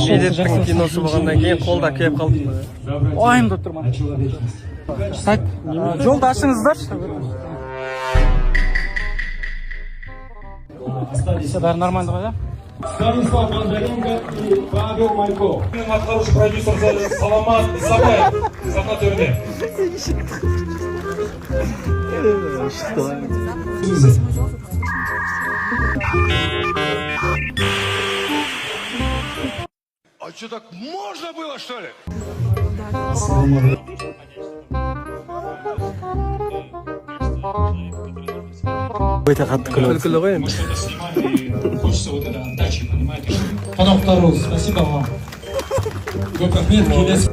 Медеттің киносы болғаннан кейін қолда келіп қалдық. Уайымдап тұрмын. Сайт, жолды ашыңыздаршы. Бәрі нормальды ғой, да? Станислав Мандаренко и Павел Мальков. Атқарушы продюсер Саламат Исабаев сахна төрінде. А что, так можно было, что ли? Өте қатты күлкілі ғой енді. Хочется вот это отдачи, понимаете? Қонақтар, спасибо вам. Көп рахмет, келесі.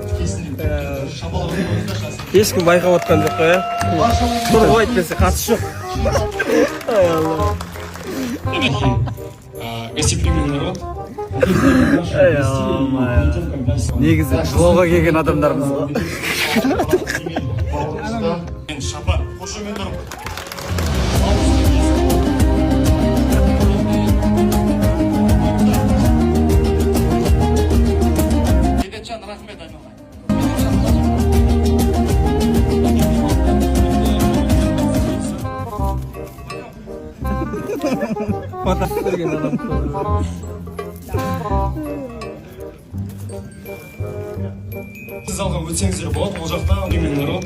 Ешкім байқап отқан жоқ қой, Тұр ғой айтпесе қатысы жоқ. Гостеприимный народ. Негізі жылауға келген адамдарымыз ғой. Шапан, қошымен тұрып. Медетжан, рахмет айналайын. Берген адам. Сіз алға өтсеңіздер болады, ол жақта үлкен народ.